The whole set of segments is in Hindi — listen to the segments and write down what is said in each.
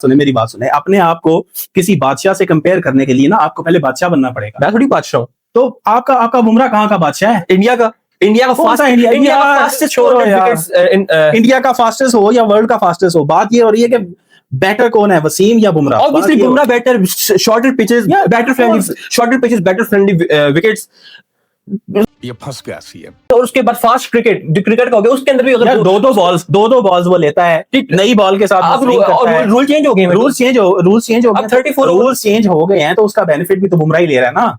सुने, मेरी बात सुने, अपने आप को किसी बादशाह से कंपेयर करने के लिए ना आपको पहले बादशाह बनना पड़ेगा। मैं थोड़ी बादशाह हूँ। तो आपका बुमराह कहाँ का बादशाह है? इंडिया का इंडिया का फास्टेस्ट हो या वर्ल्ड का फास्टेस्ट हो, बात ये हो रही है कि बेटर कौन है, वसीम या Bumrah? Obviously Bumrah better, shorter pitches, better friendly wickets. ये फंस गया सीएम। और उसके बाद फास्ट क्रिकेट, जो क्रिकेट का हो गया, उसके अंदर भी अगर दो बॉल्स वो लेता है, नई बॉल के साथ रूल चेंज हो गए, रूल्स चेंज हो गए, 34 रूल्स चेंज हो गए हैं, तो उसका बेनिफिट भी तो बुमराह ही ले रहा है ना।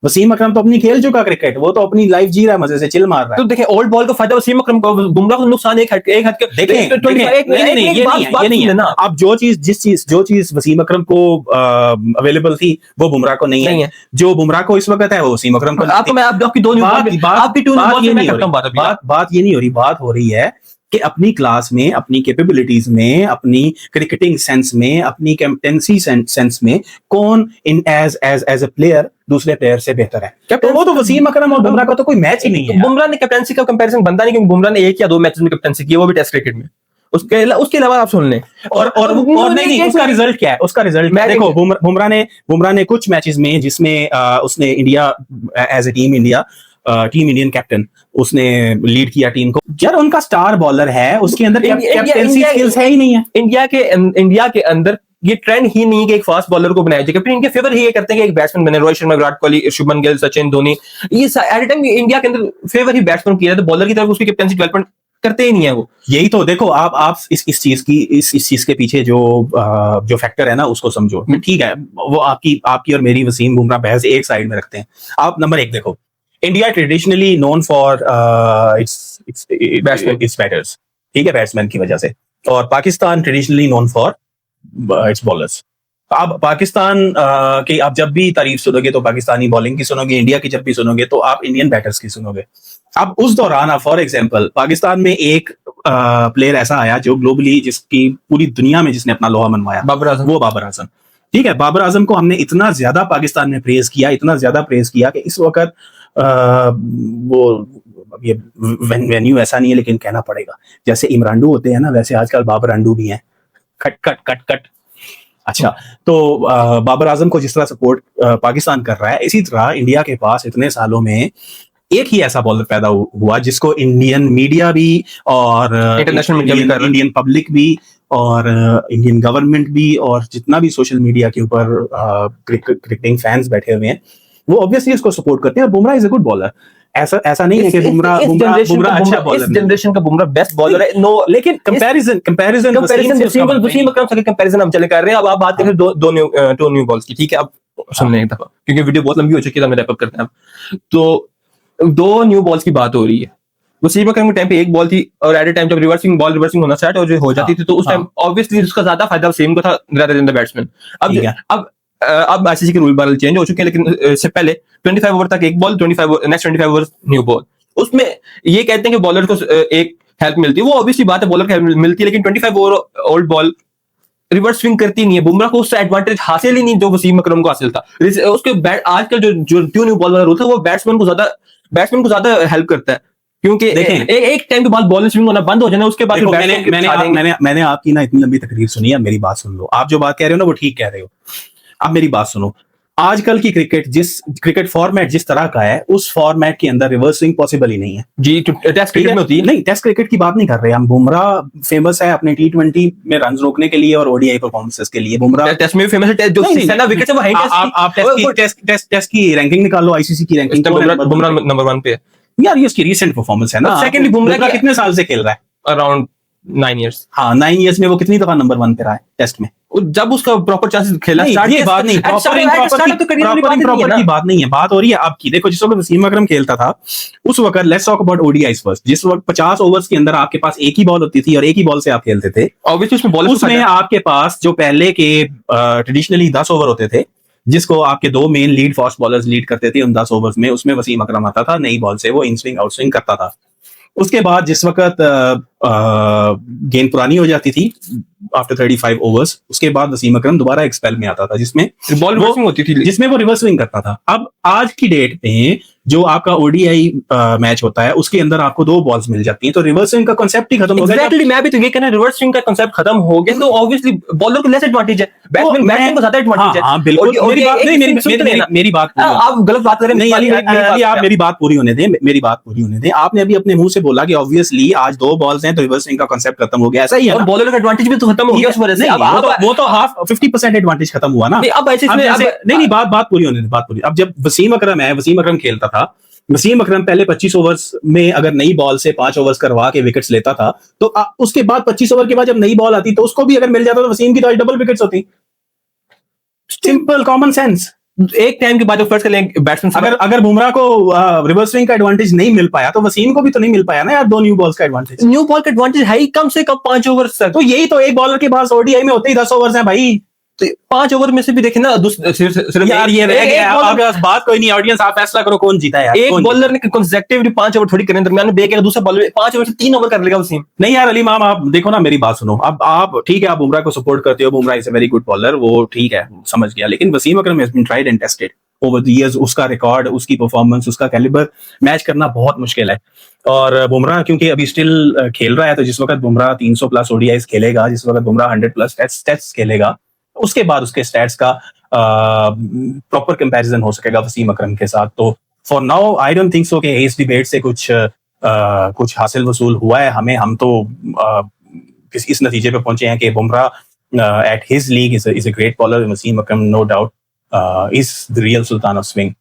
वसीम अकरम तो अपनी खेल चुका क्रिकेट, वो तो अपनी लाइफ जी रहा है, मजे से चिल मार रहा है। तो देखिए ओल्ड बॉल का फायदा वसीम अकरम को, बुमराह को नुकसान एक हट के देखें, ये नहीं है ना। अब जो चीज वसीम अकरम को अवेलेबल थी वो बुमराह को नहीं है, जो बुमराह को इस वक्त है वो वसीम अकरम को। बात ये नहीं हो रही, बात हो रही है कि अपनी क्लास में, अपनी कैपेबिलिटीज में, अपनी क्रिकेटिंग सेंस में, अपनी कैप्टेंसी सेंस में कौन इन एज ए प्लेयर दूसरे प्लेयर से बेहतर है। तो वो तो वसीम अकरम और बुमराह का तो कोई मैच ही नहीं है। बुमराह ने कैप्टेंसी का कंपैरिजन बनता नहीं, क्योंकि बुमराह ने 1 या 2 मैचेस में कैप्टेंसी की, वो भी टेस्ट क्रिकेट में। उसके अलावा आप सुन लें, और नहीं, उसका रिजल्ट क्या है? उसका रिजल्ट देखो, बुमराह ने कुछ मैचेस में जिसमें उसने India as a team Indian captain उसने लीड किया टीम को। यार उनका स्टार बॉलर है, उसके अंदर कैप्टेंसी स्किल्स है ही नहीं है। इंडिया के अंदर ये ट्रेंड ही नहीं है कि एक फास्ट बॉलर को बनाया जाए, कैप्टन इनके फेवर ही ये करते हैं कि एक बैट्समैन बने। रोहित शर्मा, विराट कोहली, शुभमन गिल, सचिन, धोनी, ये एट टाइम इंडिया के अंदर फेवर ही बैट्समैन किया है, तो बॉलर की तरफ उसकी कैप्टेंसी डेवलपमेंट करते ही नहीं है वो। यही तो देखो, आप इस चीज के पीछे जो फैक्टर है ना उसको समझो। ठीक है, वो आपकी और मेरी वसीम बुमराह बहस एक साइड में रखते हैं। आप नंबर 1 देखो, India traditionally known for its batters, ठीक है, बैट्समैन की वजह से, और Pakistan traditionally known for its bowlers. आप पाकिस्तान की आप जब भी तारीफ सुनोगे तो पाकिस्तानी बॉलिंग की सुनोगे, इंडिया की जब भी सुनोगे तो आप इंडियन बैटर्स की सुनोगे। अब उस दौरान फॉर एग्जांपल पाकिस्तान में एक प्लेयर ऐसा आया जो ग्लोबली, जिसकी पूरी दुनिया में जिसने अपना लोहा मनवाया, वो बाबर आजम। ठीक है, बाबर आजम को हमने इतना ज्यादा पाकिस्तान में प्रेज किया कि इस वक्त वो ये वेन्यू ऐसा नहीं है, लेकिन कहना पड़ेगा जैसे इमरानडू होते हैं ना, वैसे आजकल बाबर अंडू भी हैं। कट। अच्छा, तो बाबर आजम को जिस तरह सपोर्ट पाकिस्तान कर रहा है, इसी तरह इंडिया के पास इतने सालों में एक ही ऐसा बॉलर पैदा हुआ जिसको इंडियन मीडिया भी और इंटरनेशनल मीडिया, इंडियन पब्लिक भी और इंडियन गवर्नमेंट भी और जितना भी सोशल मीडिया के ऊपर क्रिकेटिंग फैंस बैठे हुए हैं, वो ऑब्वियसली इसको सपोर्ट करते हैं। Bumrah is a good bowler, ऐसा नहीं है कि बुमराह अच्छा बॉलर, इस जनरेशन का बुमराह बेस्ट बॉलर है। नो, लेकिन कंपैरिजन वसीम अकरम से कंपैरिजन हम चले कर रहे हैं। अब आप बात करें दो न्यू बॉल्स की, ठीक है, अब सुनने एक दफा, क्योंकि वीडियो बहुत लंबी हो चुकी है, तो हम रैप अप करते हैं। तो 2 न्यू बॉल्स की बात हो रही है। वसीम अकरम के टाइम पे एक बॉल थी, और एट ए टाइम जब रिवर्सिंग होना स्टार्ट और जो हो जाती थी, तो उस टाइम ऑब्वियसली उसका ज्यादा फायदा वसीम को था rather than the बैट्समैन। अब आईसीसी के रूल बार चेंज हो चुके हैं, लेकिन इससे पहले 25 ओवर तक एक ball, next 25 over new ball. उसमें ये कहते हैं कि बॉलर को एक हेल्प मिलती है, वो ऑब्वियसली बात है, बॉलर को हेल्प मिलती है, लेकिन 25 over old ball reverse swing करती नहीं है। बुमराह को उससे एडवांटेज हासिल ही नहीं जो वसीम अकरम को हासिल था। उसके आजकल जो 2 न्यू बॉल वाला रूल था, वो बैट्समैन को ज्यादा हेल्प करता है, क्योंकि एक टाइम के बाद बॉल स्विंग होना बंद हो जाना, उसके बाद मैंने आपकी ना इतनी लंबी तकरीर सुनी है, मेरी बात सुन लो। आप जो बात कह रहे हो ना वो ठीक कह रहे हो। अब मेरी बात सुनो, आजकल की क्रिकेट फॉर्मेट जिस तरह का है, उस फॉर्मेट के अंदर रिवर्स स्विंग पॉसिबल ही नहीं है जी। टेस्ट क्रिकेट में होती है नहीं, टेस्ट क्रिकेट की बात नहीं कर रहे हम। बुमराह फेमस है अपने T20 में रन रोकने के लिए और ओडीआई परफॉर्मेंसेस के लिए। बुमराह टेस्ट में फेमस है, जो विकेट से वो आप टेस्ट की रैंकिंग निकालो, आईसीसी की रैंकिंग, बुमराह नंबर 1 पे है यार। ये इसकी रीसेंट परफॉर्मेंस है ना। सेकंडली बुमराह कितने साल से खेल रहा है? Around 9 years। हाँ, 9 years में वो कितनी दफा नंबर 1 पे रहा है टेस्ट में? जब उसका प्रॉपर चांसेस खेला स्टार्ट, ये बात नहीं, प्रॉपर की बात नहीं है, बात हो रही है आपकी। देखो, जिस वक्त वसीम अकरम खेलता था उस वक्त, let's talk about ODIs first, जिस वक्त 50 ओवर्स के अंदर आपके पास एक ही बॉल होती थी और एक ही बॉल से आप खेलते थे। ऑब्वियसली उसमें आपके पास जो पहले के ट्रेडिशनली 10 ओवर होते थे, जिसको आपके 2 main lead fast bowlers lead करते थे, उन 10 ओवर्स में उसमें वसीम अकरम आता था, नई बॉल से वो इन स्विंग आउट स्विंग करता था। उसके बाद जिस वक्त गेंद पुरानी हो जाती थी आफ्टर 35 ओवर्स, उसके बाद वसीम अकरम दोबारा एक स्पेल में आता था जिसमें बॉल रिवर्सिंग होती थी, जिसमें वो रिवर्स स्विंग करता था। अब आज की डेट में जो आपका ओडीआई मैच होता है उसके अंदर आपको 2 बॉल्स मिल जाती हैं, तो रिवर्स स्विंग का कांसेप्ट ही खत्म हो गया। एग्जैक्टली, मैं भी तो ये कहना, रिवर्स स्विंग का कांसेप्ट खत्म हो गया, तो ऑब्वियसली बॉलर को लेस एडवांटेज है, बैट्समैन को ज्यादा एडवांटेज है। हाँ बिल्कुल, मेरी बात मेरी बात आप गलत बात कर रहे हैं। नहीं, आप मेरी बात पूरी होने दें, मेरी बात पूरी होने दें। आपने अभी अपने मुंह से बोला कि ऑब्वियसली आज 2 बॉल्स हैं तो रिवर्स स्विंग का कांसेप्ट खत्म हो गया, ऐसा ही है और ना? बॉलर का एडवांटेज भी तो खत्म हो गया उस वजह से। अब वो तो हाफ 50% एडवांटेज खत्म हुआ ना। अब ऐसे नहीं, बात पूरी होने दे, बात पूरी। अब जब वसीम अकरम खेलता था, वसीम अकरम पहले 25 ओवर्स में अगर नई बॉल से 5 ओवर्स करवा के विकेट्स लेता था, तो उसके बाद 25 ओवर के बाद जब नई बॉल आती तो उसको भी अगर मिल जाता तो वसीम की तो आज डबल विकेट्स होती। Simple common sense. एक टाइम के बाद फर्स्ट के लिए बैट्समैन, अगर बुमराह को रिवर्स स्विंग का एडवांटेज नहीं मिल पाया तो वसीम को भी तो नहीं मिल पाया ना यार 2 न्यू बॉल्स का एडवांटेज। न्यू बॉल का एडवांटेज है ही कम से कम 5 ओवर तक। तो यही तो एक बॉलर के पास ओडीआई में होते ही 10 ओवर्स हैं भाई। तो 5 ओवर में से भी देखे ना, सिर्फ यार ये रह गया, आपके पास बात कोई नहीं, ऑडियंस आप फैसला करो कौन जीता है यार। एक बॉलर ने कंसेक्टिवली 5 ओवर थोड़ी करने, दरमियान में ब्रेक है, दूसरा बॉलर 5 ओवर से 3 ओवर कर लेगा वसीम। नहीं यार अली माम, आप देखो ना, मेरी बात सुनो। अब आप ठीक है, आप बुमराह को सपोर्ट करते हो, Bumrah is a very good bowler, वो ठीक है, समझ गया, लेकिन Wasim Akram has been tried and tested over the years. उसका रिकॉर्ड, उसकी परफॉर्मेंस, उसका कैलिबर मैच करना बहुत मुश्किल है। और बुमराह क्योंकि अभी स्टिल खेल रहा है, तो जिस वक्त बुमराह 300 प्लस ओडीआईज खेलेगा, जिस वक्त बुमराह 100 प्लस टेस्ट खेलेगा, उसके बाद उसके स्टैट्स का प्रॉपर कंपैरिजन हो सकेगा वसीम अकरम के साथ। तो for now I don't think so कि इस डिबेट से कुछ हासिल वसूल हुआ है हमें। हम तो इस नतीजे पे पहुंचे हैं कि Bumrah at his league is a great bowler, Wasim Akram no doubt is the real sultan of swing.